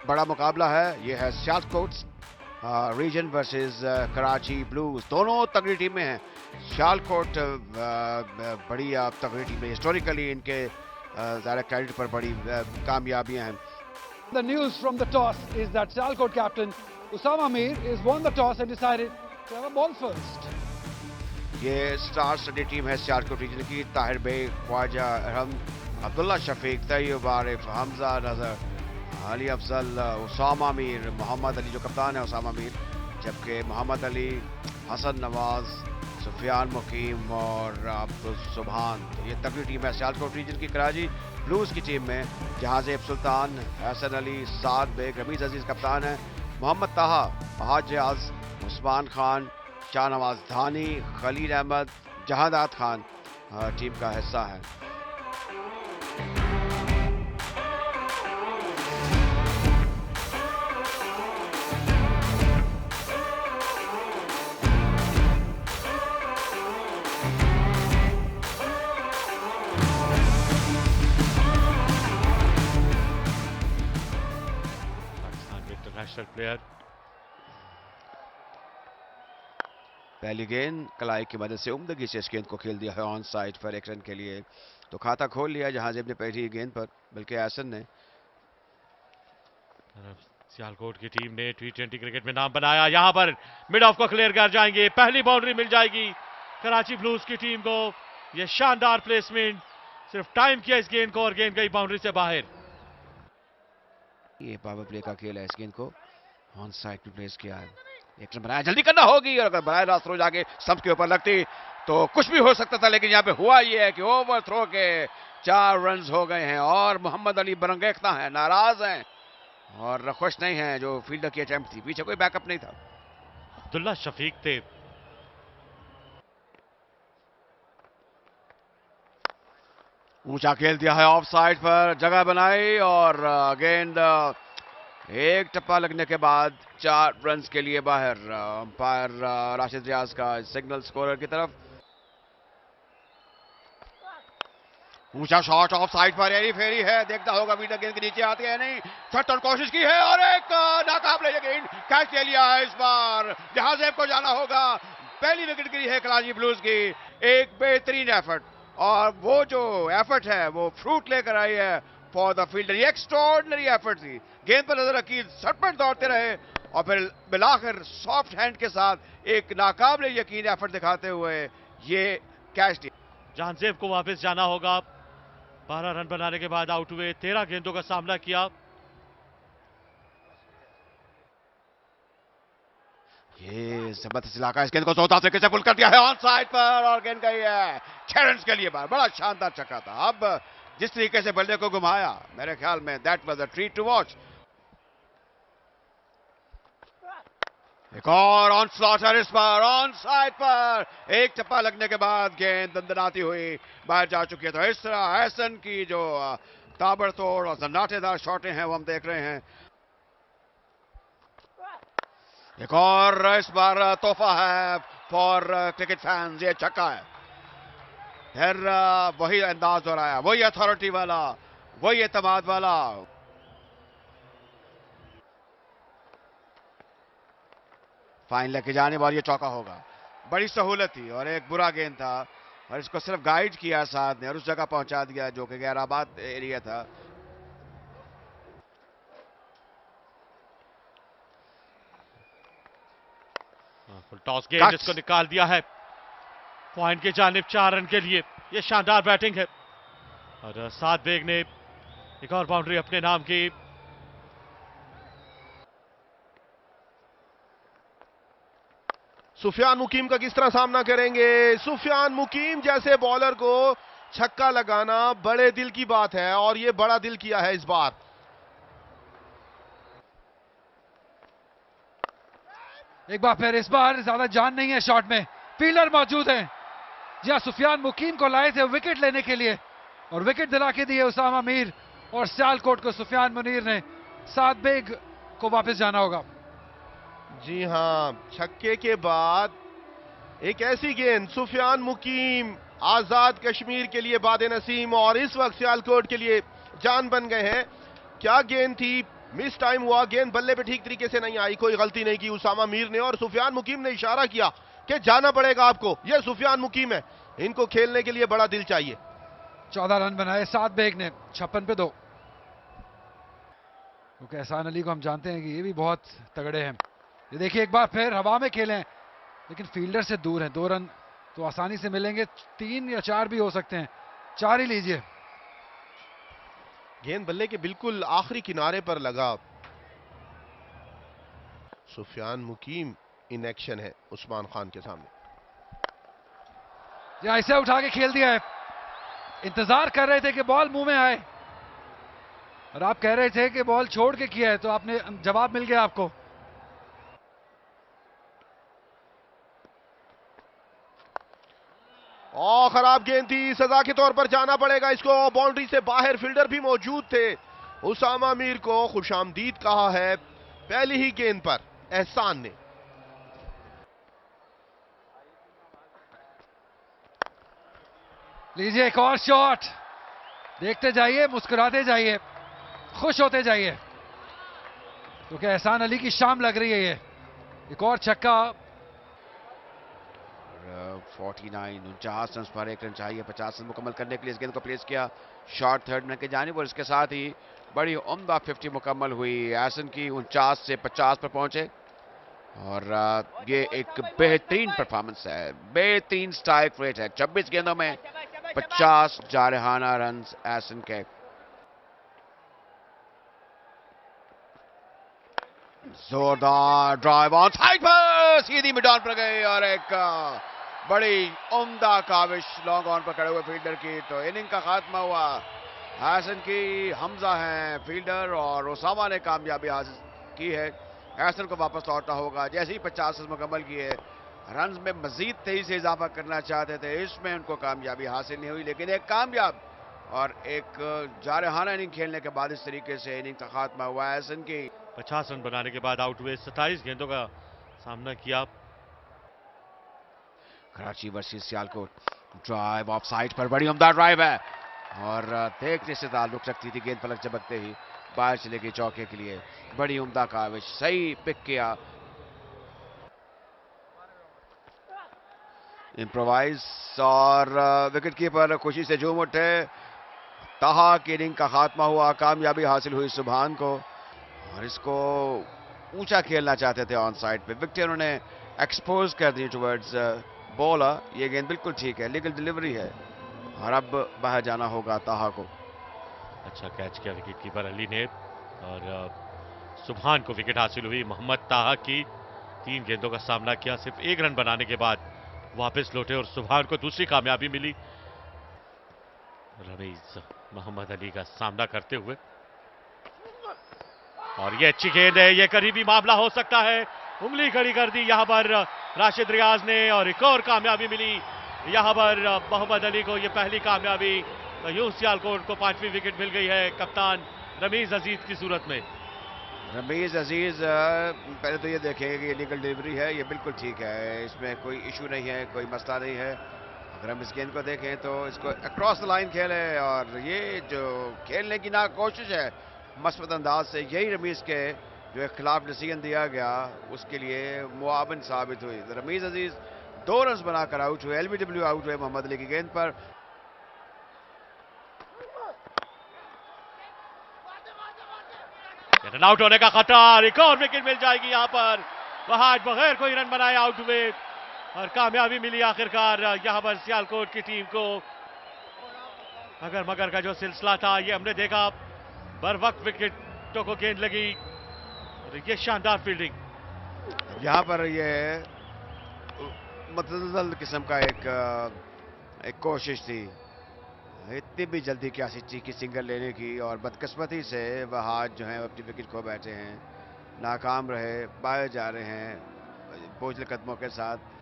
बड़ा मुकाबला है, ये है Sialkot region versus Karachi Blues. दोनों तगड़ी टीमें हैं। सियालकोट बड़ी तगड़ी टीम है, हिस्टोरिकली इनके ज़्यादा क्रेडिट पर बड़ी कामयाबियां हैं। The news from the toss is that Sialkot captain Usama Mir is won the toss and decided to have a ball first. ये स्टार स्टडी टीम है सियालकोट रीजन की। ताहिर बेग, ख्वाजा अहम, अब्दुल्ला शफीक, तैयब आरिफ, हमजा नजर, अली अफजल, उसामा मीर, मोहम्मद अली जो कप्तान है उसामा मीर, जबकि मोहम्मद अली, हसन नवाज, सुफियान मुकीम और अब्दुल सुभान। तो ये तगड़ी टीम है सियालकोट रीजन की। कराची ब्लूज की टीम में जहाजेब सुल्तान, हसन अली, साद बेग, रमीज अजीज कप्तान है, मोहम्मद ताहा, बहाज जयाज, उस्मान खान, शाहनवाज धानी, खलील अहमद, जहादात खान टीम का हिस्सा है। International player. पहली गेंद कलाई की मदद से उम्दगी से इस गेंद को खेल दिया है ऑन साइड पर 1 रन के लिए। तो खाता खोल लिया जहाजेब ने पहली गेंद पर, बल्कि एहसन ने। सियालकोट की टीम ने T20 क्रिकेट में नाम बनाया। यहां पर मिड ऑफ को क्लियर कर जाएंगे, पहली बाउंड्री मिल जाएगी कराची ब्लूज की टीम को। यह शानदार प्लेसमेंट, सिर्फ टाइम किया इस गेंद को और गेंद गई बाउंड्री से बाहर। ये पावर प्ले का खेल है, इस गेंद को ऑन साइड पे प्लेस किया है। 1 रन बनाया, जल्दी करना होगी, और अगर बनाए रास्ते रोज आगे स्टंप के ऊपर लगती तो कुछ भी हो सकता था, लेकिन यहाँ पे हुआ ये है कि ओवर थ्रो के 4 रन हो गए हैं और मोहम्मद अली बरंगेखता है, नाराज हैं और खुश नहीं हैं। जो फील्डर की अटेम्प्ट थी, पीछे कोई बैकअप नहीं था। अब्दुल्ला शफीक थे। ऊंचा खेल दिया है ऑफ साइड पर, जगह बनाई और गेंद एक टप्पा लगने के बाद 4 रन के लिए बाहर। अंपायर राशिद रियाज का सिग्नल स्कोरर की तरफ। ऊंचा शॉट ऑफ साइड पर, एरी फेरी है, देखता होगा मीटर गेंद के नीचे आती है नहीं, छट और कोशिश की है और एक नाकाबले गेंद कैच ले लिया है। इस बार जहाजेब को जाना होगा। पहली विकेट गिरी है कराची ब्लूज की। एक बेहतरीन एफर्ट, और वो जो एफर्ट है वो फ्रूट लेकर आई है फॉर द फील्डर। ये एक्स्ट्राऑर्डिनरी एफर्ट थी, गेंद पर नजर रखी, झटपट दौड़ते रहे और फिर मिलाकर सॉफ्ट हैंड के साथ एक नाकाबिले यकीन एफर्ट दिखाते हुए ये कैच दिया। जहाजेब को वापस जाना होगा। 12 रन बनाने के बाद आउट हुए, 13 गेंदों का सामना किया। ये जबरदस्त इलाका, इस गेंद को जोरदार तरीके से पुल कर दिया है ऑन साइड पर और गेंद गई है 6 रन के लिए बाहर। बड़ा शानदार छक्का था। अब जिस तरीके से बल्ले को घुमाया, मेरे ख्याल में that was a treat to watch. एक और ऑन स्लॉटर, इस बार ऑन साइड पर एक टप्पा लगने के बाद गेंद दंदनाती हुई बाहर जा चुकी है। तो इस तरह एहसन की जो ताबड़तोड़ और सन्नाटेदार शॉटें हैं वो हम देख रहे हैं। एक और इस बार तोहफा है फॉर क्रिकेट फैंस, ये छक्का है। फिर वही अंदाज दोहराया, वही अथॉरिटी वाला, वही एतमाद वाला। फाइन लेके जाने वाली, ये चौका होगा। बड़ी सहूलत थी और एक बुरा गेंद था और इसको सिर्फ गाइड किया साथ ने और उस जगह पहुंचा दिया जो कि गैराबाद एरिया था। फुल टॉस गेंद, इसको निकाल दिया है पॉइंट के जानिब 4 रन के लिए। यह शानदार बैटिंग है और साद बेग ने एक और बाउंड्री अपने नाम की। सुफियान मुकीम का किस तरह सामना करेंगे? सुफियान मुकीम जैसे बॉलर को छक्का लगाना बड़े दिल की बात है और यह बड़ा दिल किया है इस बार। एक बार फिर, इस बार ज्यादा जान नहीं है शॉट में, फील्डर मौजूद है। जी हाँ, सुफियान मुकीम को लाए थे विकेट लेने के लिए और विकेट दिला के दिए उसामा मीर, और सियालकोट को सुफियान मुनीर ने। साद बेग को वापस जाना होगा। जी हां, छक्के के बाद एक ऐसी गेंद, सुफियान मुकीम आजाद कश्मीर के लिए बादे नसीम और इस वक्त सियालकोट के लिए जान बन गए हैं। क्या गेंद थी, मिस टाइम हुआ, गेंद बल्ले पे ठीक तरीके से नहीं आई, कोई गलती नहीं की उसामा मीर ने, और सुफियान मुकीम ने इशारा किया कि जाना पड़ेगा आपको। ये सुफियान मुकीम है, इनको खेलने के लिए बड़ा दिल चाहिए। 14 रन बनाए साद बेग ने 56 पे 2। क्योंकि एहसान अली को हम जानते हैं कि ये भी बहुत तगड़े हैं। ये देखिए एक बार फिर हवा में खेले हैं, लेकिन फील्डर से दूर है। 2 रन तो आसानी से मिलेंगे, 3 या 4 भी हो सकते हैं, 4 ही लीजिए। गेंद बल्ले के बिल्कुल आखिरी किनारे पर लगा। सुफियान मुकीम इन एक्शन है उस्मान खान के सामने। ऐसे उठा के खेल दिया है, इंतजार कर रहे थे कि बॉल मुंह में आए, और आप कह रहे थे कि बॉल छोड़ के किया है, तो आपने जवाब मिल गया आपको। और खराब गेंद थी, सजा के तौर पर जाना पड़ेगा इसको। बाउंड्री से बाहर फील्डर भी मौजूद थे। उसामा मीर को खुशामदीद कहा है पहली ही गेंद पर एहसान ने। लीजिए एक और शॉट, देखते जाइए, मुस्कुराते जाइए, खुश होते जाइए, क्योंकि एहसान अली की शाम लग रही है ये। एक और छक्का। 49 रन पर 1 रन चाहिए 50 रन मुकम्मल करने के लिए। इस गेंद को प्लेस किया शॉर्ट थर्ड रन की जानिब, और इसके साथ ही बड़ी उम्दा 50 मुकम्मल हुई एहसन की। 49 से 50 पर पहुंचे, और ये एक बेहतरीन परफॉर्मेंस है, बेहतरीन स्ट्राइक रेट है। 26 गेंदों में 50 जारहाना रन एहसन के। जोरदार ड्राइव ऑन साइड पर, सीधी मिडॉन पर गए, और एक बड़ी उम्दा काविश लॉन्ग ऑन पर खड़े हुए फील्डर की। तो इनिंग का खात्मा हुआ। एहसन की हमजा हैं फील्डर, और ओसामा ने कामयाबी हासिल की है। एहसन को वापस लौटना होगा। जैसे ही 50 रन मुकम्मल किए, रन में मजीद तेजी से इजाफा करना चाहते थे, इसमें उनको कामयाबी हासिल नहीं हुई, लेकिन एक कामयाब और एक जारहाना इनिंग खेलने के बाद इस तरीके से इनिंग का खात्मा हुआ एहसन की। 50 रन बनाने के बाद आउट हुए, 27 गेंदों का सामना किया। Karachi versus Sialkot, drive of side पर, बड़ी उम्दा ड्राइव है, और देखने से रुक सकती थी, गेंद पलक झपकते ही बाहर चले गई चौके के लिए। बड़ी उम्दा काविश, सही पिक किया, इम्प्रोवाइज, और विकेट कीपर खुशी से झूम उठे। ताहा की इनिंग का खात्मा हुआ, कामयाबी हासिल हुई सुभान को, और इसको ऊंचा खेलना चाहते थे ऑन साइड पे। विकेट उन्होंने एक्सपोज कर दी टुवर्ड्स बॉलर। ये गेंद बिल्कुल ठीक है, लीगल डिलीवरी है, और अब बाहर जाना होगा ताहा को। अच्छा कैच किया विकेट कीपर अली ने, और सुभान को विकेट हासिल हुई। मोहम्मद ताहा की 3 गेंदों का सामना किया, सिर्फ 1 रन बनाने के बाद वापस लौटे, और सुभान को दूसरी कामयाबी मिली। रमीज मोहम्मद अली का सामना करते हुए, और ये अच्छी गेंद है, ये करीबी मामला हो सकता है। उंगली खड़ी कर दी यहां पर राशिद रियाज ने, और एक और कामयाबी मिली यहां पर मोहम्मद अली को। ये पहली कामयाबी, तो यूं सियालकोट को 5वीं विकेट मिल गई है कप्तान रमीज अजीज की सूरत में। रमीज अजीज पहले तो ये देखेंगे कि ये लीगल डिलीवरी है, ये बिल्कुल ठीक है, इसमें कोई इशू नहीं है, कोई मसला नहीं है। अगर हम इस गेंद को देखें तो इसको अक्रॉस द लाइन खेले, और ये जो खेलने की ना कोशिश है मस्बत अंदाज से, यही रमीज के जो खिलाफ डिसीजन दिया गया उसके लिए मुआवन साबित हुई। रमीज अजीज 2 रन बनाकर आउट हुए, एलबीडब्ल्यू आउट हुए मोहम्मद अली की गेंद पर। रन आउट होने का खतरा, एक और विकेट मिल जाएगी यहां पर। वहाज बगैर कोई रन बनाए आउट हुए, और कामयाबी मिली आखिरकार यहां पर सियालकोट की टीम को। अगर मगर का जो सिलसिला था ये हमने देखा, बर वक्त विकेटों को गेंद लगी, और ये शानदार फील्डिंग। यहाँ पर ये मतदल किस्म का एक कोशिश थी, इतनी भी जल्दी क्या थी कि सिंगल लेने की, और बदकिस्मती से वह हाथ जो है अपनी विकेट खो बैठे हैं, नाकाम रहे, बाहर जा रहे हैं बोझल कदमों के साथ।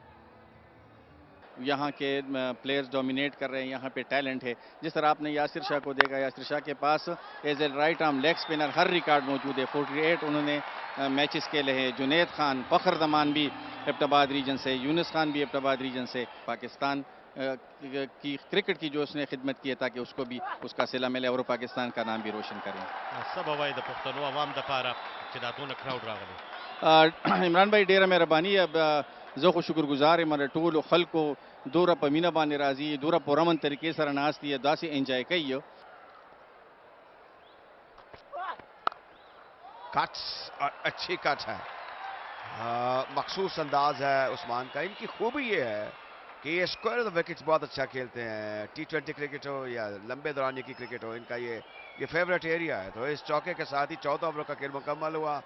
यहाँ के प्लेयर्स डोमिनेट कर रहे हैं, यहाँ पे टैलेंट है। जिस तरह आपने यासिर शाह को देखा, यासिर शाह के पास as a right arm leg spinner हर रिकॉर्ड मौजूद है। 48 उन्होंने मैचेस खेले हैं। जुनेद खान, फखर जमान भी एबटाबाद रीजन से, यूनुस खान भी एबटाबाद रीजन से। पाकिस्तान की क्रिकेट की जो उसने खिदमत की है, ताकि उसको भी उसका सिला मिले और वो पाकिस्तान का नाम भी रोशन करें। सब हवाई द पुख्तनो अवाम द पारा चिदातून क्राउड रागले इमरान भाई डेरा मेहरबानी अब जो को शुक्रगुजार है मरे टूल खल को दूर पमीना बाने राजी दूर पुरमन तरीके सर नास्ती है दासी एंजॉय कई कट्स अच्छी कट है, मखसूस अंदाज है उस्मान का। इनकी खूबी ये है कि ये स्क्वायर विकेट्स बहुत अच्छा खेलते हैं। T20 क्रिकेट हो या लंबे दौरानिए की क्रिकेट हो, इनका ये फेवरेट एरिया है। तो इस चौके के साथ ही 14 ओवरों का खेल मुकम्मल हुआ।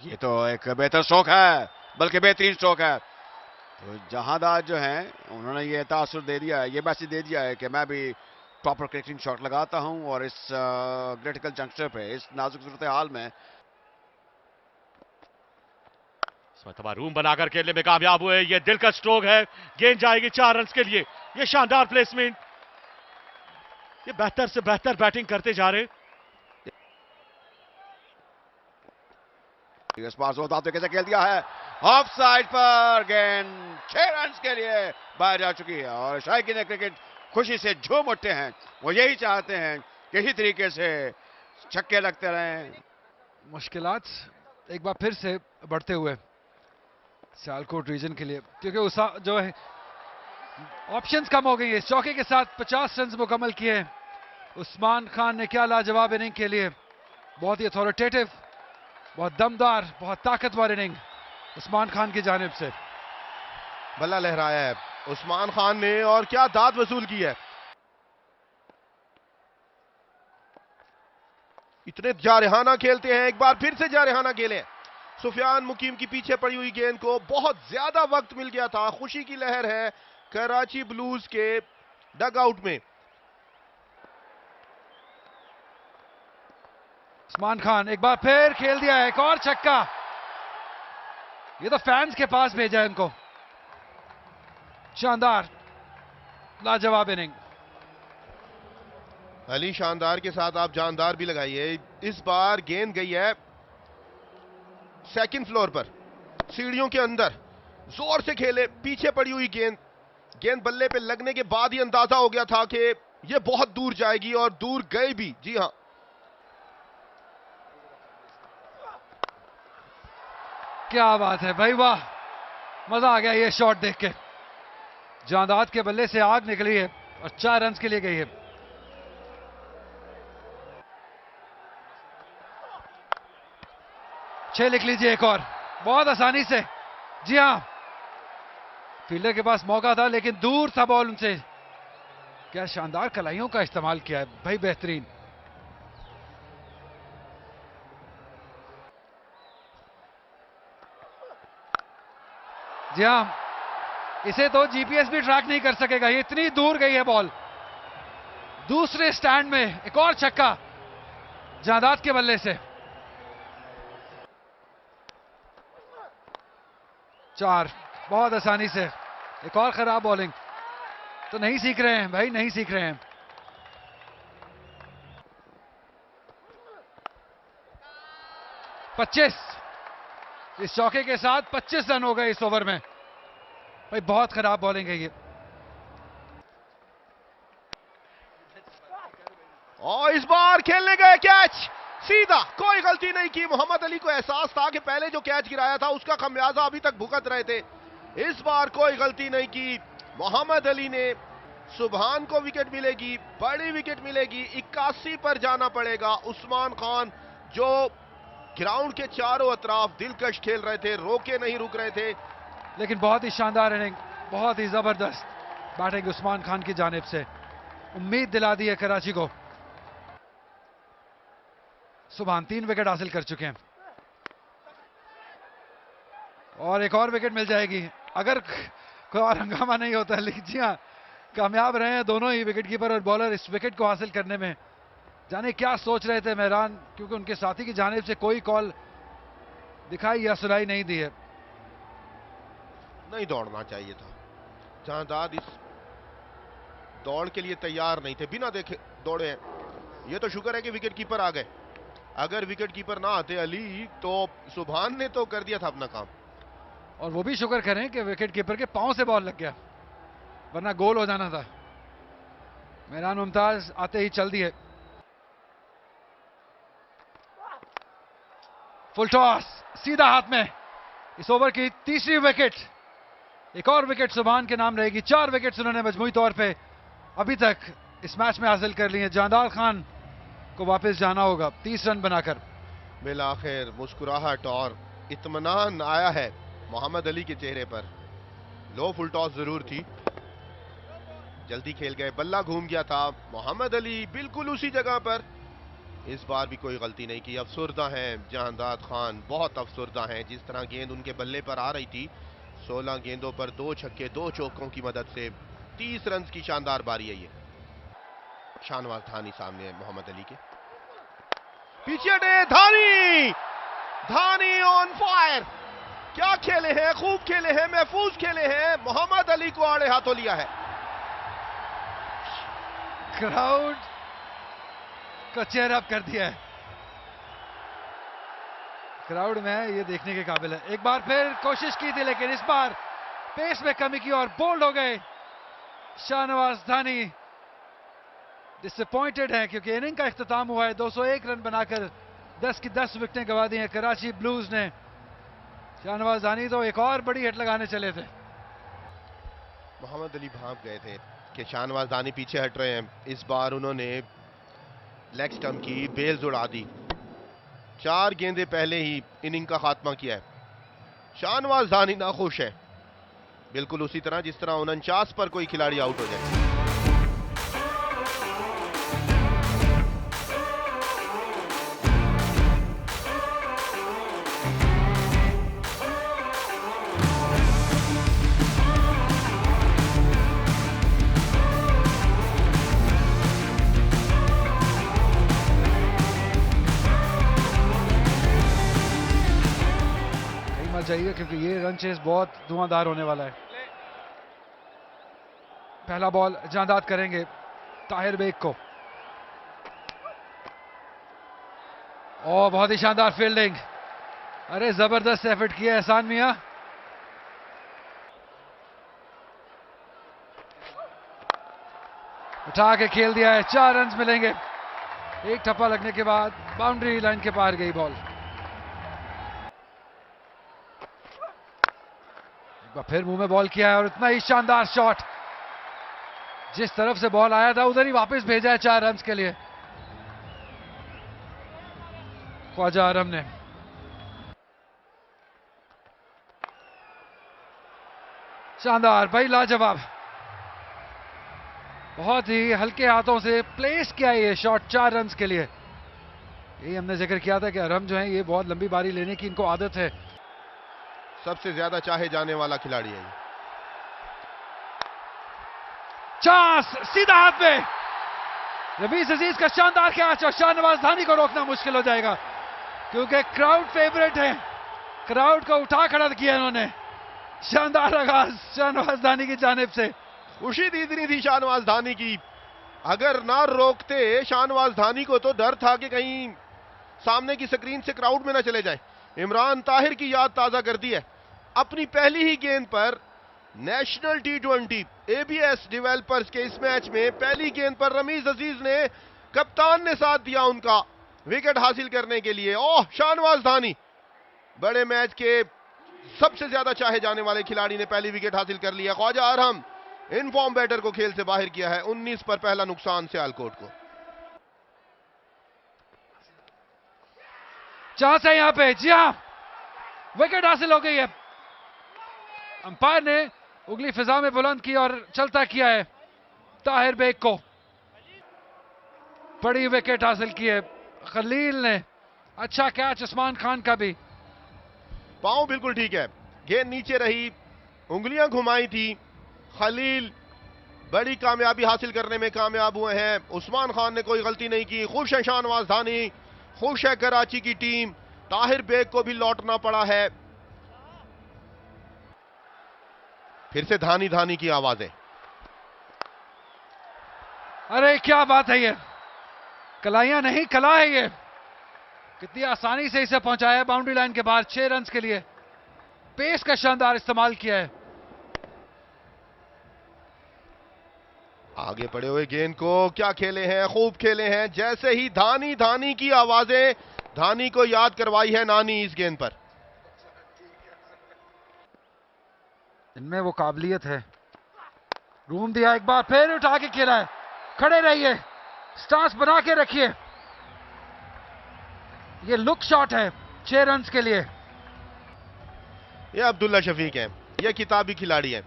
ये तो एक बेहतर स्ट्रोक है, बल्कि बेहतरीन स्ट्रोक है। तो जहांदार जो हैं उन्होंने ये तासुर दे दिया है, ये मैसेज दे दिया है कि मैं भी प्रॉपर क्रिकेटिंग शॉट लगाता हूं और इस क्रिटिकल जंक्शन पे, इस नाजुक सूरत हाल में रूम बनाकर खेलने में कामयाब हुए। ये दिलकश स्ट्रोक है, गेंद जाएगी 4 रन के लिए। ये शानदार प्लेसमेंट, ये बेहतर से बेहतर बैटिंग करते जा रहे। इस बार जोरदार तरीके से खेल दिया है, ऑफ साइड पर गेंद 6 रन के लिए बाहर जा चुकी है। और शायकीन क्रिकेट खुशी से झूम उठते हैं, वो यही चाहते हैं कि इसी तरीके से छक्के लगते रहें। मुश्किलात एक बार फिर से बढ़ते हुए सियालकोट रीजन के लिए, क्योंकि उस जो है ऑप्शंस कम हो गई है। इस चौके के साथ 50 रन मुकम्मल किए उस्मान खान ने। क्या लाजवाब इनिंग के लिए, बहुत ही अथॉरिटेटिव, बहुत दमदार, बहुत ताकतवर इनिंग उस्मान खान की जानिब से। बल्ला लहराया है उस्मान खान ने और क्या दाद वसूल की है। इतने जारहाना खेलते हैं, एक बार फिर से जारहाना खेले। सुफियान मुकीम की पीछे पड़ी हुई गेंद को बहुत ज्यादा वक्त मिल गया था। खुशी की लहर है कराची ब्लूज के डगआउट में। उस्मान खान एक बार फिर खेल दिया है, एक और छक्का। ये तो फैंस के पास भेजा है इनको। शानदार, लाजवाब इनिंग। अली शानदार के साथ आप जानदार भी लगाइए। इस बार गेंद गई है सेकंड फ्लोर पर, सीढ़ियों के अंदर। जोर से खेले, पीछे पड़ी हुई गेंद बल्ले पे लगने के बाद ही अंदाजा हो गया था कि यह बहुत दूर जाएगी और दूर गई भी। जी हां, क्या बात है भाई, वाह, मजा आ गया ये शॉट देख के। जांदाद के बल्ले से आग निकली है और 4 रन के लिए गई है। छह लिख लीजिए एक और, बहुत आसानी से। जी हां, फील्डर के पास मौका था लेकिन दूर था बॉल उनसे। क्या शानदार कलाइयों का इस्तेमाल किया है भाई, बेहतरीन। जी हां, इसे तो जीपीएस भी ट्रैक नहीं कर सकेगा, ये इतनी दूर गई है बॉल। दूसरे स्टैंड में एक और छक्का जांदाद के बल्ले से। 4, बहुत आसानी से। एक और खराब बॉलिंग। तो नहीं सीख रहे हैं भाई, नहीं सीख रहे हैं। पच्चीस, इस चौके के साथ 25 रन हो गए इस ओवर में भाई। बहुत खराब बॉलिंग है ये। और इस बार खेलने गए कैच सीधा, कोई गलती नहीं की। मोहम्मद अली को एहसास था कि पहले जो कैच गिराया था उसका खमियाजा अभी तक भुगत रहे थे। इस बार कोई गलती नहीं की मोहम्मद अली ने। सुभान को विकेट मिलेगी, बड़ी विकेट मिलेगी। 81 पर जाना पड़ेगा। उस्मान खान जो ग्राउंड के चारों अतराफ दिलकश खेल रहे थे, रोके नहीं रुक रहे थे। लेकिन बहुत ही शानदार इनिंग, बहुत ही जबरदस्त बैटिंग उस्मान खान की जानिब से। उम्मीद दिला दी है कराची को। सुभान 3 विकेट हासिल कर चुके हैं और एक और विकेट मिल जाएगी अगर कोई और हंगामा नहीं होता। लेकिन जी हाँ, कामयाब रहे हैं दोनों ही विकेट कीपर और बॉलर इस विकेट को हासिल करने में। जाने क्या सोच रहे थे मेहरान, क्योंकि उनके साथी की जानिब से कोई कॉल दिखाई या सुनाई नहीं दी है। नहीं दौड़ना चाहिए था। जांदाद इस दौड़ के लिए तैयार नहीं थे, बिना देखे दौड़े हैं। ये तो शुक्र है कि विकेट कीपर आ गए। अगर विकेट कीपर ना आते अली तो सुभान ने तो कर दिया था अपना काम। और वो भी शुक्र करें कि विकेट कीपर के पांव से बॉल लग गया, वरना गोल हो जाना था। मेहरान मुमताज आते ही चल दिए। फुल टॉस सीधा हाथ में। इस ओवर की तीसरी विकेट। एक और विकेट सुभान के नाम रहेगी। 4 विकेट्स उन्होंने मजमूई तौर पे अभी तक इस मैच में हासिल कर ली है। जानदार खान को वापस जाना होगा 30 रन बनाकर। बिल आखिर मुस्कुराहट और इत्मीनान आया है मोहम्मद अली के चेहरे पर। लो फुल टॉस जरूर थी, जल्दी खेल गए, बल्ला घूम गया था। मोहम्मद अली बिल्कुल उसी जगह पर। इस बार भी कोई गलती नहीं की। अफसुर्दा हैं जहांदार खान, बहुत अफसुर्दा हैं। जिस तरह गेंद उनके बल्ले पर आ रही थी, 16 गेंदों पर 2 छक्के 2 चौकों की मदद से 30 रन की शानदार बारी है ये। शाहनवाज धानी सामने है मोहम्मद अली के। पीछे day Dhani, Dhani on fire. क्या खेले हैं, खूब खेले हैं, महफूज खेले हैं। मोहम्मद अली को आड़े हाथों लिया है। क्राउड को चेयर अप कर दिया है। क्राउड में ये देखने के काबिल है। एक बार फिर कोशिश की थी, लेकिन इस बार पेस में कमी की और बोल्ड हो गए शाहनवाज धानी। डिसअपॉइंटेड है क्योंकि इनिंग का इख्तिताम हुआ है। 201 रन बनाकर 10 की 10 विकेटें गंवा दी हैं कराची ब्लूज ने। शाहनवाज धानी तो एक और बड़ी हिट लगाने चले थे। मोहम्मद अली भाग गए थे कि शाहनवाज दानी पीछे हट रहे हैं। इस बार उन्होंने लेग स्टंप की बेल्स उड़ा दी। 4 गेंदें पहले ही इनिंग का खात्मा किया है। शाहनवाज दानी नाखुश है, बिल्कुल उसी तरह जिस तरह 49 पर कोई खिलाड़ी आउट हो जाए। चाहिए क्योंकि ये रन चेस बहुत धुआंधार होने वाला है। पहला बॉल जांदाद करेंगे ताहिर बेग को। और बहुत ही शानदार फील्डिंग। अरे जबरदस्त एफर्ट किया एहसान मियां। उठा के खेल दिया है। 4 रन मिलेंगे। एक ठप्पा लगने के बाद बाउंड्री लाइन के पार गई बॉल। फिर मुंह में बॉल किया है और इतना ही शानदार शॉट। जिस तरफ से बॉल आया था उधर ही वापस भेजा है 4 रन के लिए ख्वाजा आरम ने। शानदार भाई, लाजवाब। बहुत ही हल्के हाथों से प्लेस किया ये शॉट 4 रन के लिए। यही हमने जिक्र किया था कि आरम जो है ये बहुत लंबी बारी लेने की इनको आदत है। सबसे ज्यादा चाहे जाने वाला खिलाड़ी है ये। चांस सीधा हाथ में। रमीज अजीज का शानदार कैच और शाहनवाज धानी को रोकना मुश्किल हो जाएगा क्योंकि क्राउड फेवरेट है। क्राउड को उठा खड़ा किया इन्होंने। शानदार आगाज शाहनवाज धानी की जानिब से। खुशी दी इतनी थी शाहनवाज धानी की। अगर ना रोकते शाहनवाज धानी को तो डर था कि कहीं सामने की स्क्रीन से क्राउड में ना चले जाए। इमरान ताहिर की याद ताजा कर दी है। अपनी पहली ही गेंद पर नेशनल टी20 एबीएस डेवलपर्स के इस मैच में पहली गेंद पर रमीज अजीज ने, कप्तान ने साथ दिया उनका विकेट हासिल करने के लिए। ओह, शाहनवाज धानी बड़े मैच के सबसे ज्यादा चाहे जाने वाले खिलाड़ी ने पहली विकेट हासिल कर लिया। ख्वाजा आरम इनफॉर्म बैटर को खेल से बाहर किया है। 19 पर पहला नुकसान सियालकोट को। चांस है यहां पे। जी हां, विकेट हासिल हो गई है। अंपायर ने उंगली फिजा में बुलंद की और चलता किया है ताहिर बेग को। बड़ी विकेट हासिल की है खलील ने। अच्छा कैच उस्मान खान का भी। पांव बिल्कुल ठीक है, गेंद नीचे रही, उंगलियां घुमाई थी। खलील बड़ी कामयाबी हासिल करने में कामयाब हुए हैं। उस्मान खान ने कोई गलती नहीं की। खुश है शाहनवाज धानी, खुश है कराची की टीम। ताहिर बेग को भी लौटना पड़ा है। फिर से धानी धानी की आवाजें। अरे क्या बात है, ये कलाइयां नहीं कला है ये। कितनी आसानी से इसे पहुंचाया बाउंड्री लाइन के बाहर 6 रन के लिए। पेस का शानदार इस्तेमाल किया है। आगे पड़े हुए गेंद को क्या खेले हैं, खूब खेले हैं। जैसे ही धानी धानी की आवाजें धानी को याद करवाई है नानी इस गेंद पर। इनमें वो काबिलियत है। रूम दिया, एक बार फिर उठा के खेला है। खड़े रहिए, स्टांस बना के रखिए। ये लुक शॉट है 6 रन के लिए। ये अब्दुल्ला शफीक हैं, ये किताबी खिलाड़ी हैं।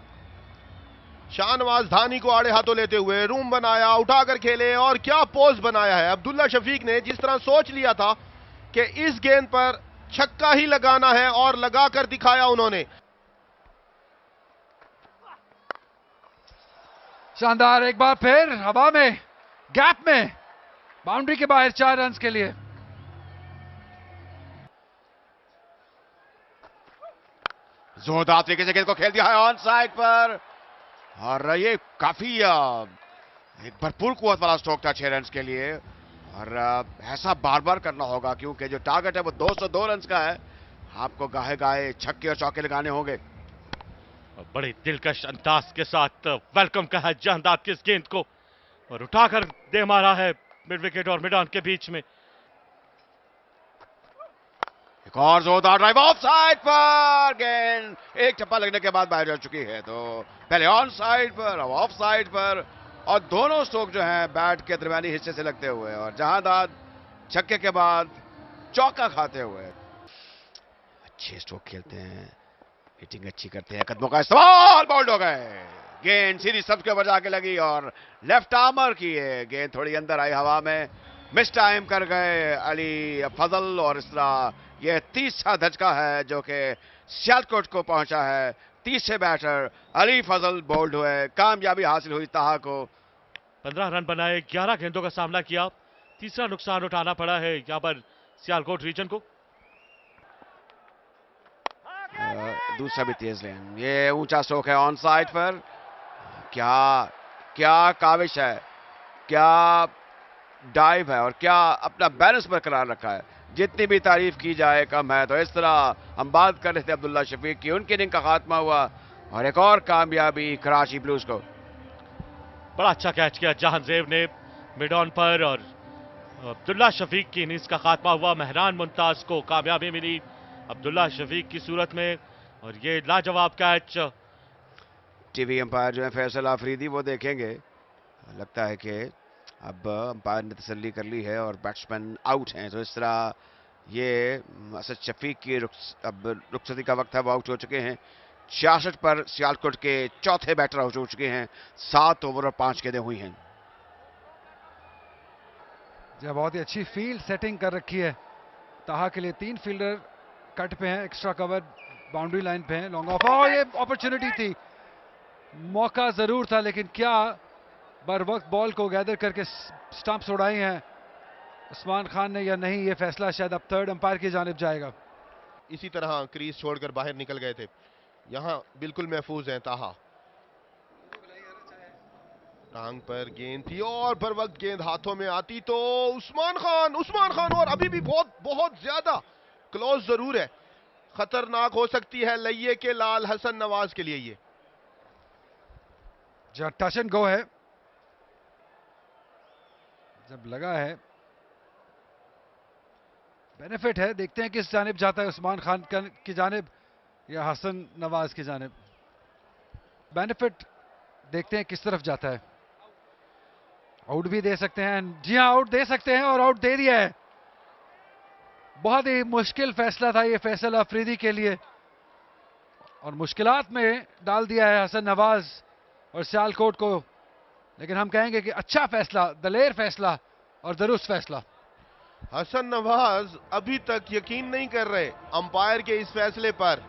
शाहनवाज धानी को आड़े हाथों लेते हुए रूम बनाया, उठाकर खेले और क्या पोज बनाया है अब्दुल्ला शफीक ने। जिस तरह सोच लिया था कि इस गेंद पर छक्का ही लगाना है और लगाकर दिखाया उन्होंने। शानदार, एक बार फिर हवा में, गैप में, बाउंड्री के बाहर 4 रन के लिए। जोरदार तरीके से गेंद को खेल दिया है ऑन साइड पर, और ये काफी एक भरपूर कुवत वाला स्ट्रोक था 6 रन के लिए। और ऐसा बार बार करना होगा क्योंकि जो टारगेट है वो 202 रन का है। आपको गाहे गाहे छक्के और चौके लगाने होंगे। और बड़े दिलकश अंदाज के साथ वेलकम का है जहांदाद की इस गेंद को, और उठाकर दे मारा है मिड विकेट और मिड ऑन के बीच में। एक और जोरदार ड्राइव ऑफ साइड पर, गेंद एक टप्पा लगने के बाद बाहर जा चुकी है। तो पहले ऑन साइड पर, अब ऑफ साइड पर, और दोनों स्ट्रोक जो हैं बैट के दरमियानी हिस्से से लगते हुए, और जहांदाद छक्के के बाद चौका खाते हुए। अच्छे स्ट्रोक खेलते हैं, हिटिंग अच्छी करते हैं, कदमों का इस्तेमाल, बाउंड हो गए। गेंद सीधी सब के ऊपर जाके लगी और लेफ्ट आर्मर की है गेंद, थोड़ी अंदर आई हवा में, मिस टाइम कर गए अली फजल। और इस तरह यह तीसरा धचका है जो कि सियालकोट को पहुंचा है। तीसरे बैटर अली फजल बोल्ड हुए, कामयाबी हासिल हुई ताहा को। 15 रन बनाए, 11 गेंदों का सामना किया, तीसरा नुकसान उठाना पड़ा है यहां पर सियालकोट रीजन को। दूसरा भी तेज लेन, ये ऊंचा स्ट्रोक है ऑन साइड पर। क्या क्या काविश है, क्या डाइव है, और क्या अपना बैलेंस बरकरार रखा है। जितनी भी तारीफ की जाए कम है। तो इस तरह हम बात कर रहे थे अब्दुल्ला शफीक की, उनकी इनिंग का खात्मा हुआ और एक और कामयाबी कराची ब्लूज को। बड़ा अच्छा कैच किया जहांजेब ने मिड ऑन पर, और अब्दुल्ला शफीक की इनिंग्स का खात्मा हुआ। मेहरान मुमताज को कामयाबी मिली अब्दुल्ला शफीक की सूरत में, और ये लाजवाब कैच। टीवी अंपायर जो है फैसल आफरीदी वो देखेंगे। लगता है कि अब अंपायर ने तसल्ली कर ली है और बैट्समैन आउट हैं। तो इस तरह ये असद शफीक की अब रुखसती का वक्त है, वो आउट हो चुके हैं। 66 पर सियालकोट के चौथे बैटर आउट हो चुके हैं। 7 ओवर और 5 गेंदें हुई हैं। जब बहुत ही अच्छी फील्ड सेटिंग कर रखी है ताहा के लिए। 3 फील्डर कट पे हैं, एक्स्ट्रा कवर बाउंड्री लाइन पे हैं। लॉन्ग ऑफ, और ये अपॉर्चुनिटी थी, मौका जरूर था, लेकिन क्या बर वक्त बॉल को गैदर करके स्टंप्स उड़ाई हैं उस्मान खान ने या नहीं, ये फैसला शायद अब थर्ड अंपायर की जानिब जाएगा। इसी तरह क्रीज छोड़कर बाहर निकल गए थे, यहां बिल्कुल महफूज हैं ताहा। टांग पर गेंद थी और बर वक्त गेंद हाथों में आती तो उस्मान खान और अभी भी बहुत ज्यादा क्लोज जरूर है। खतरनाक हो सकती है लइये के लाल हसन नवाज के लिए। ये जब टच एंड गो है, जब लगा है, बेनिफिट है। देखते हैं किस जानिब जाता है, उस्मान खान की जानिब या हसन नवाज की जानिब। बेनिफिट देखते हैं किस तरफ जाता है। आउट भी दे सकते हैं, जी हां आउट दे सकते हैं, और आउट दे दिया है। बहुत ही मुश्किल फैसला था ये फैसल अफरीदी के लिए, और मुश्किलात में डाल दिया है हसन नवाज और सियालकोट को। लेकिन हम कहेंगे कि अच्छा फैसला, दलेर फैसला और दुरुस्त फैसला। हसन नवाज अभी तक यकीन नहीं कर रहे अंपायर के इस फैसले पर।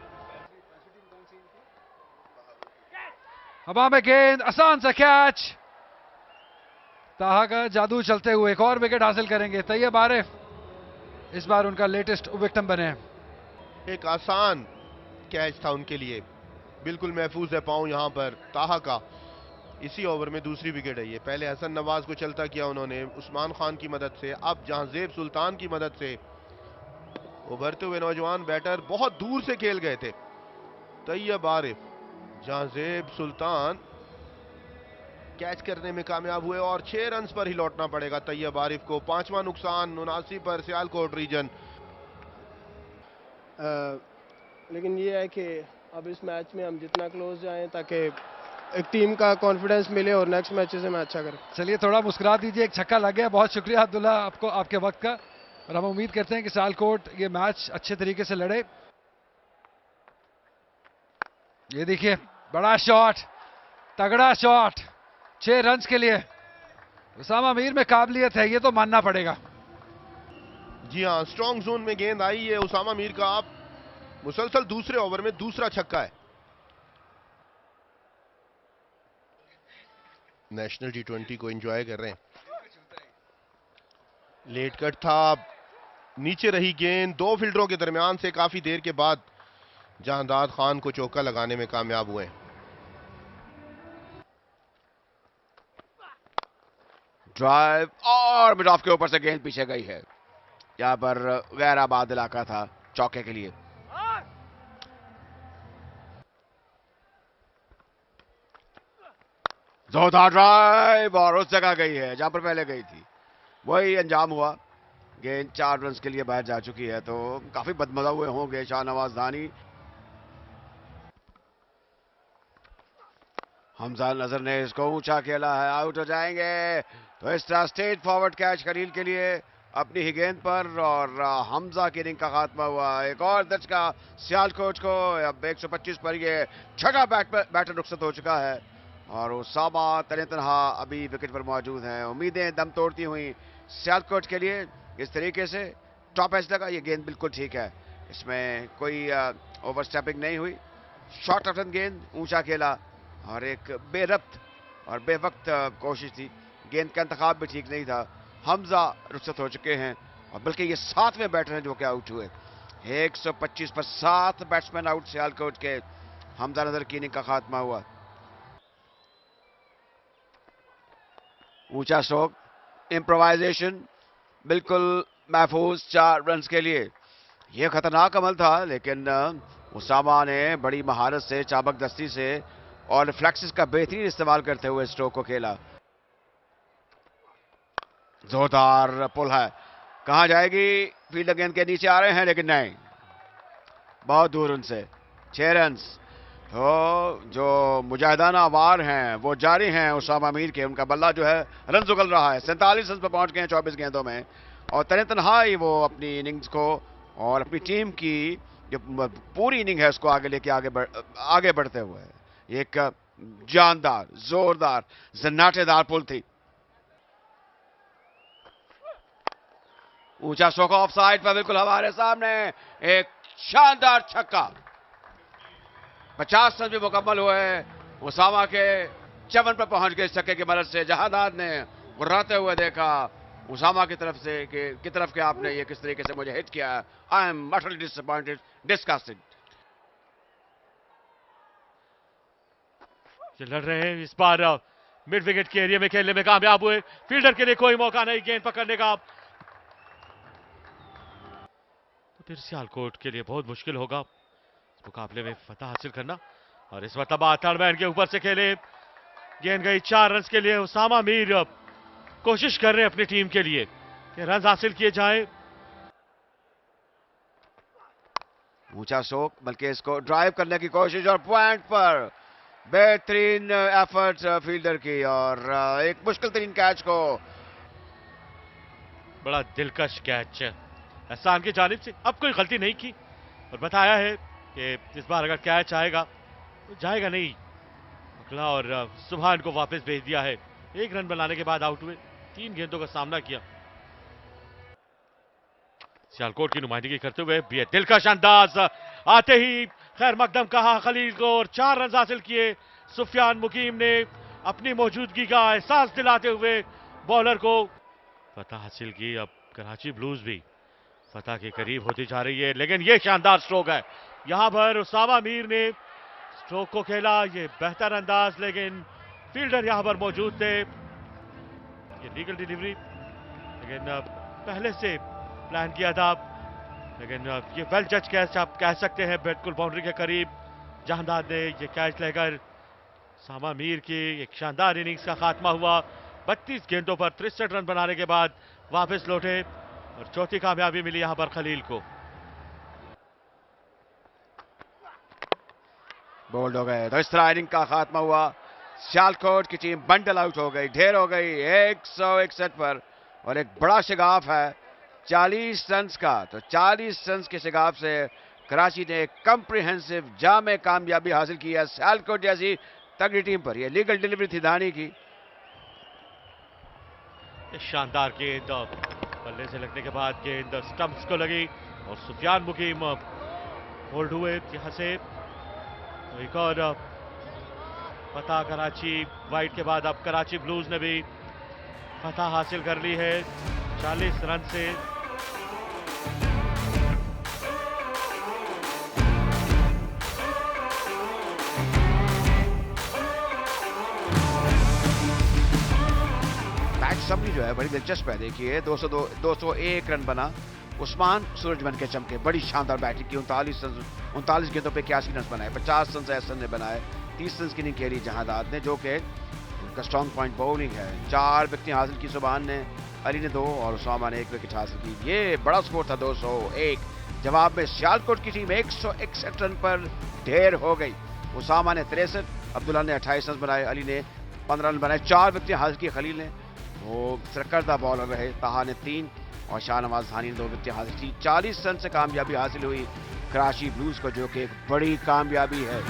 हवा में गेंद, आसान सा कैच, ताहा का जादू चलते हुए एक और विकेट हासिल करेंगे तैयब आरिफ। इस बार उनका लेटेस्ट विकेट बने हैं। एक आसान कैच था उनके लिए, बिल्कुल महफूज है पांव यहां पर ताहा का। इसी ओवर में दूसरी विकेट है ये। पहले हसन नवाज को चलता किया उन्होंने उस्मान खान की मदद से, अब जहांजेब सुल्तान की मदद से। उभरते हुए नौजवान बैटर बहुत दूर से खेल गए थे, तैयब आरिफ, जहां जेब सुल्तान कैच करने में कामयाब हुए और 6 रन्स पर ही लौटना पड़ेगा तैयब आरिफ को। 5वां नुकसान 79 पर सियालकोट रीजन। लेकिन ये है कि अब इस मैच में हम जितना क्लोज जाएं ताकि एक टीम का कॉन्फिडेंस मिले और नेक्स्ट मैचेस में अच्छा करें। चलिए थोड़ा मुस्कुरा दीजिए, एक छक्का लग गया। बहुत शुक्रिया अब्दुल्ला आपको आपके वक्त का, और हम उम्मीद करते हैं कि सियालकोट ये मैच अच्छे तरीके से लड़े। ये देखिए बड़ा शॉट, तगड़ा शॉट, 6 रन्स के लिए उसामा मीर में काबिलियत है, ये तो मानना पड़ेगा। जी हाँ, स्ट्रॉन्ग जोन में गेंद आई है उसामा मीर का। आप मुसलसल दूसरे ओवर में दूसरा छक्का है। नेशनल T20 को एंजॉय कर रहे हैं। लेट कट था, नीचे रही गेंद, 2 फील्डरों के दरमियान से काफी देर के बाद जहांदाद खान को चौका लगाने में कामयाब हुए। ड्राइव और मिड ऑफ के ऊपर से गेंद पीछे गई है। यहां पर गैर आबाद इलाका था चौके के लिए। जोरदार ड्राइव और उस जगह गई है जहां पर पहले गई थी। वही अंजाम हुआ। गेंद 4 रन्स के लिए बाहर जा चुकी है, तो काफी बदमजा हुए होंगे शाहनवाज दानी। हमजा नजर ने इसको ऊंचा खेला है, आउट हो जाएंगे। तो इस तरह स्ट्रेट फॉरवर्ड कैच खलील के लिए अपनी ही गेंद पर, और हमजा की इनिंग का खात्मा हुआ। एक और दचका सियालकोट को। अब 125 पर ये छठा बैटर रुखसत हो चुका है, और उसामा तने तनहा अभी विकेट पर मौजूद हैं। उम्मीदें दम तोड़ती हुई सियालकोट के लिए। इस तरीके से टॉप एज लगा, ये गेंद बिल्कुल ठीक है, इसमें कोई ओवर स्टेपिंग नहीं हुई। शॉर्ट रन गेंद, ऊंचा खेला, और एक बेरब्त और बेवक्त कोशिश थी। गेंद का इंतखाब भी ठीक नहीं था। हमजा रुखसत हो चुके हैं, और बल्कि ये 7वें बैटर हैं जो कि आउट हुए। 125 पर 7 बैट्समैन आउट सियालकोट के। हमजा नजर की इनिंग का खात्मा हुआ। ऊंचा स्ट्रोक, इम्प्रोवाइजेशन बिल्कुल महफूज 4 रन्स के लिए। यह खतरनाक अमल था, लेकिन उसामा ने बड़ी महारत से, चाबक दस्ती से और रिफ्लेक्सेस का बेहतरीन इस्तेमाल करते हुए स्ट्रोक को खेला। जोरदार पुल है, कहां जाएगी? फील्डर गेंद के नीचे आ रहे हैं, लेकिन नहीं, बहुत दूर उनसे। 6 रन्स। तो जो मुजाहिदाना वार हैं वो जारी हैं उसामा मीर के। उनका बल्ला जो है रन उगल रहा है। 47 रन पर पहुंच गए हैं 24 गेंदों में, और तने तनहा ही वो अपनी इनिंग्स को और अपनी टीम की जो पूरी इनिंग है उसको आगे लेके आगे बढ़ते हुए। एक जानदार, जोरदार, जन्नाटेदार पुल थी। ऊंचा स्ट्रोक ऑफ साइड पर बिल्कुल हमारे सामने एक शानदार छक्का। 50 रन भी मुकम्मल हुए। उसामा के 54 पर पहुंच गए इस छक्के की मदद से। जहादाद ने गुर्राते हुए देखा उसामा की तरफ से कि तरफ के आपने ये किस तरीके से मुझे हिट किया। I am utterly disappointed, disgusted. लड़ रहे हैं इस बार मिड विकेट के एरिया में खेलने में कामयाब हुए। फील्डर के लिए कोई मौका नहीं गेंद पकड़ने का। तो फिर सियालकोट के लिए बहुत मुश्किल होगा इस मुकाबले में फतह हासिल करना। और इस मरतबा थर्ड मैन के ऊपर से खेले, गेंद गई 4 रन के लिए। उसामा मीर कोशिश कर रहे हैं अपनी टीम के लिए कि रन हासिल किए जाएं। ऊंचा स्ट्रोक, बल्कि इसको ड्राइव करने की कोशिश, और पॉइंट पर बेहतरीन एफर्ट फील्डर की, और एक मुश्किल तरीन कैच को। बड़ा दिलकश कैच एहसान की जानिब से। अब कोई गलती नहीं की, और बताया है कि इस बार अगर कैच आएगा तो जाएगा नहीं। अगला और सुभान को वापस भेज दिया है। 1 रन बनाने के बाद आउट हुए, 3 गेंदों का सामना किया। सियालकोट की नुमाइंदगी करते हुए भी दिलकश अंदाज, आते ही खैर मकदम कहा खलील को, और 4 रन हासिल किए। सुफियान मुकीम ने अपनी मौजूदगी का एहसास दिलाते हुए बॉलर को फतह हासिल की। अब कराची ब्लूज भी फतह के करीब होती जा रही है, लेकिन यह शानदार स्ट्रोक है। यहां पर उसामा मीर ने स्ट्रोक को खेला, ये बेहतर अंदाज, लेकिन फील्डर यहां पर मौजूद थे। ये लीगल डिलीवरी, लेकिन पहले से प्लान किया था, लेकिन ये वेल जज कैच आप कह सकते हैं। बिल्कुल बाउंड्री के करीब जहांदाद ने ये कैच लेकर उसामा मीर की एक शानदार इनिंग्स का खात्मा हुआ। 32 गेंदों पर 63 रन बनाने के बाद वापस लौटे और चौथी कामयाबी मिली यहां पर खलील को। बोल्ड हो गए तो इस तरह इनिंग का खात्मा हुआ। सियालकोट की टीम बंडल आउट हो गई, ढेर हो गई 161 पर, और एक बड़ा शिगाफ है 40 रन का। तो 40 रन के शिगाफ से कराची ने एक कॉम्प्रिहेंसिव जामे कामयाबी हासिल की है सियालकोट जैसी तगड़ी टीम पर। यह लीगल डिलीवरी थी धानी की। शानदार गेंद बल्ले से लगने के बाद गेंद स्टंप्स को लगी और सुफियान मुकीम होल्ड हुए यहां से। तो एक और फतह कराची वाइट के बाद अब कराची ब्लूज ने भी फतह हासिल कर ली है 40 रन से। समरी जो है बड़ी दिलचस्प है। देखिए 201 रन बना, उस्मान सूरजमल के चमके, बड़ी शानदार बैटिंग की। 39 गेंदों पे 81 रन बनाए, 50 रन एहसन ने बनाए, 30 रन की इनिंग खेली जहांदाद ने, जो कि उनका स्ट्रॉन्ग पॉइंट बॉलिंग है। 4 विकेटें हासिल की सुभान ने, अली ने 2 और उसामा ने 1 विकेट हासिल की। ये बड़ा स्कोर था 201। जवाब में सियालकोट की टीम 161 रन पर ढेर हो गई। उसामा ने 63, अब्दुल्ला ने 28 रन बनाए, अली ने 15 रन बनाए, 4 विकेटें हासिल की। खलील ने वो सरकर्दा बॉलर रहे, ताहा ने 3 और शाहनवाज धानी ने 2 विकेटें हासिल की। 40 रन से कामयाबी हासिल हुई कराची ब्लूज को, जो कि एक बड़ी कामयाबी है।